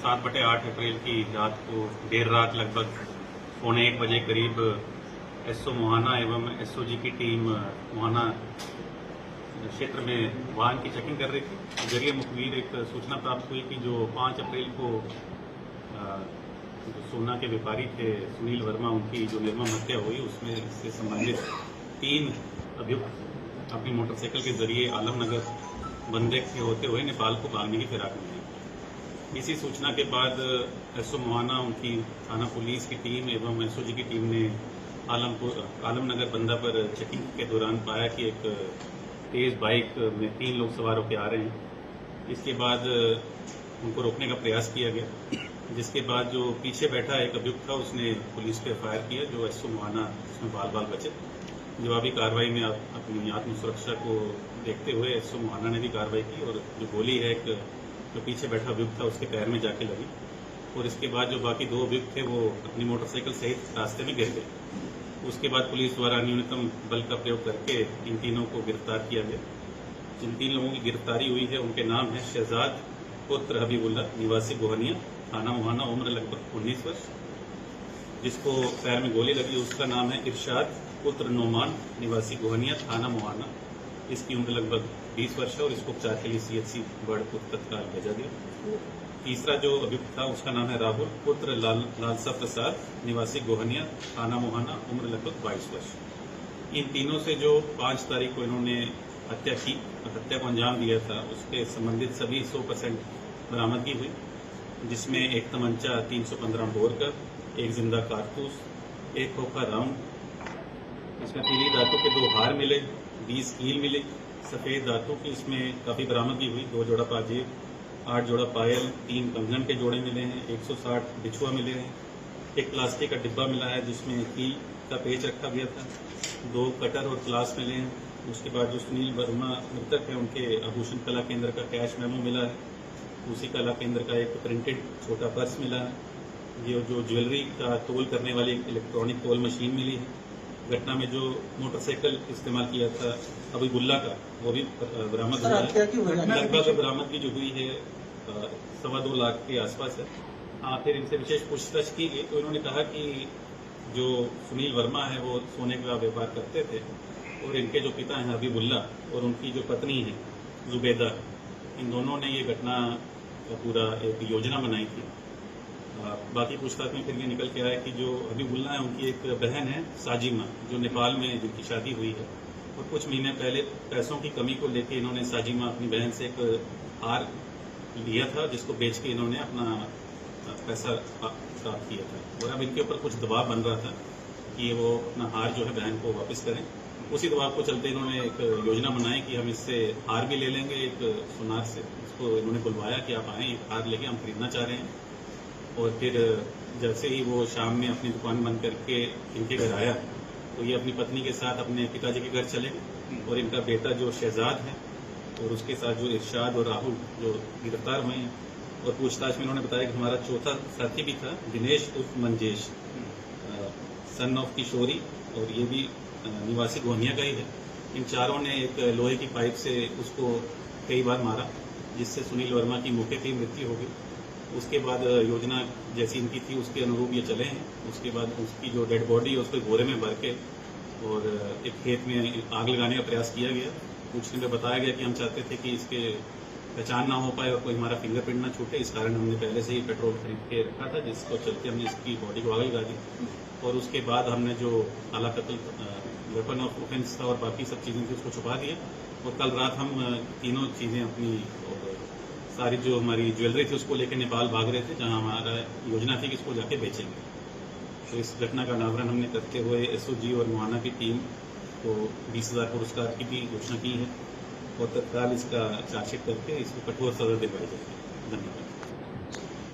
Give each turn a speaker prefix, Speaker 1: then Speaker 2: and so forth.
Speaker 1: 7/8 अप्रैल की रात को देर रात लगभग 1:15 बजे करीब एसओ मोहाना एवं एसओजी की टीम मोहाना क्षेत्र में वाहन की चेकिंग कर रही थी। जरिए मुखबिर एक सूचना प्राप्त हुई कि जो 5 अप्रैल को जो सोना के व्यापारी थे सुनील वर्मा, उनकी जो निर्मम हत्या हुई उसमें से संबंधित 3 अभियुक्त अपनी मोटरसाइकिल के जरिए आलमनगर बंदे के होते हुए नेपाल को भागने की फिराक में थे। इसी सूचना के बाद एसओ मोहाना, उनकी थाना पुलिस की टीम एवं एसओजी की टीम ने आलमनगर बंदा पर चेकिंग के दौरान पाया कि एक तेज बाइक में 3 लोग सवार होकर आ रहे हैं। इसके बाद उनको रोकने का प्रयास किया गया, जिसके बाद जो पीछे बैठा एक अभियुक्त था उसने पुलिस पे फायर किया, जो एसओ मोहाना उसमें बाल बचे। जवाबी कार्रवाई में अपनी आत्मसुरक्षा को देखते हुए एसओ मोहाना ने भी कार्रवाई की और जो गोली है जो पीछे बैठा अभियुक्त था उसके पैर में जाके लगी और इसके बाद जो बाकी 2 अभियुक्त थे वो अपनी मोटरसाइकिल सहित रास्ते में गिर गए। उसके बाद पुलिस द्वारा न्यूनतम बल का प्रयोग करके इन तीनों को गिरफ्तार किया गया। जिन 3 लोगों की गिरफ्तारी हुई है उनके नाम है शहजाद पुत्र हबीबुल्ला निवासी गोहनिया, थाना मोहाना, उम्र लगभग 19 वर्ष। जिसको पैर में गोली लगी उसका नाम है इरशाद पुत्र नोमान निवासी गोहनिया, थाना मोहाना। इसकी उम्र लगभग 20 वर्ष है और इसको उपचार के लिए सीएचसी बड़पुर तत्काल भेजा गया। तीसरा जो अभियुक्त था उसका नाम है राहुल पुत्र लालसा प्रसाद निवासी गोहनिया, थाना मोहाना, उम्र लगभग 22 वर्ष। इन तीनों से जो 5 तारीख को इन्होंने हत्या की, हत्या को अंजाम दिया था, उसके संबंधित सभी 100% बरामदगी हुई, जिसमें एक तमंचा 315 बोर का, एक जिंदा कारतूस, एक खोखा राउंड, इसमें पीली धातु के 2 हार मिले, 20 कील मिले, सफेद धातु की इसमें काफी बरामदगी हुई, 2 जोड़ा पाजेब, 8 जोड़ा पायल, 3 कंगन के जोड़े मिले हैं, 160 बिछुआ मिले हैं, एक प्लास्टिक का डिब्बा मिला है जिसमें कील का पेच रखा गया था, 2 कटर और प्लास मिले हैं। उसके बाद जो सुनील वर्मा मृतक है उनके आभूषण कला केंद्र का कैश मेमो मिला है, उसी कला केंद्र का एक प्रिंटेड छोटा पर्स मिला है, ये जो ज्वेलरी का तोल करने वाली इलेक्ट्रॉनिक तोल मशीन मिली है। घटना में जो मोटरसाइकिल इस्तेमाल किया था हबीबुल्ला का वो भी बरामद हुआ है। लगभग बरामदगी जो हुई है 2.25 लाख के आसपास है। फिर इनसे विशेष पूछताछ की गई तो इन्होंने कहा कि जो सुनील वर्मा है वो सोने का व्यापार करते थे और इनके जो पिता हैं हबीबुल्ला और उनकी जो पत्नी है जुबैदा, इन दोनों ने ये घटना पूरा एक योजना बनाई थी। बाकी पूछताछ में फिर ये निकल के आया कि जो हबीबुल्ला है उनकी एक बहन है साजिमा, जो नेपाल में जिनकी शादी हुई है और कुछ महीने पहले पैसों की कमी को लेकर इन्होंने साजिमा अपनी बहन से एक हार लिया था, जिसको बेच के इन्होंने अपना पैसा प्राप्त किया था और अब इनके ऊपर कुछ दबाव बन रहा था कि वो अपना हार जो है बहन को वापस करें। उसी दबाव को चलते इन्होंने एक योजना बनाई कि हम इससे हार भी ले लेंगे एक सुनार से। इसको इन्होंने बुलवाया कि आप आएँ, एक हार लेके हम खरीदना चाह रहे हैं। और फिर जैसे ही वो शाम में अपनी दुकान बंद करके इनके घर आया तो ये अपनी पत्नी के साथ अपने पिताजी के घर चले और इनका बेटा जो शहजाद है और उसके साथ जो इरशाद और राहुल जो गिरफ्तार हुए हैं। और पूछताछ में इन्होंने बताया कि हमारा चौथा साथी भी था दिनेश उर्फ मंजेश, सन ऑफ किशोरी, और ये भी निवासी गोहनिया का ही है। इन चारों ने एक लोहे की पाइप से उसको कई बार मारा, जिससे सुनील वर्मा की मौके पर मृत्यु हो गई। उसके बाद योजना जैसी इनकी थी उसके अनुरूप ये चले हैं। उसके बाद उसकी जो डेड बॉडी है उसको बोरे में भर के और एक खेत में आग लगाने का प्रयास किया गया। पूछने में बताया गया कि हम चाहते थे कि इसके पहचान ना हो पाए और कोई हमारा फिंगरप्रिंट ना छूटे, इस कारण हमने पहले से ही पेट्रोल खरीद के रखा था, जिसको चलते हमने इसकी बॉडी को आग लगा दी। और उसके बाद हमने जो काला कत्ल वेपन ऑफ ऑफेंस था और बाकी सब चीज़ें थी उसको छुपा दिया। और कल रात हम तीनों चीज़ें अपनी सारी जो हमारी ज्वेलरी थी उसको लेकर नेपाल भाग रहे थे, जहां हमारा योजना थी कि इसको जाके बेचेंगे। तो इस घटना का अनावरण हमने करते हुए एसओजी और मोहाना की टीम को 20,000 पुरस्कार की भी घोषणा की है और तत्काल इसका चार्जशीट करके इसको कठोर सजा दिलवाई जाएगी। धन्यवाद।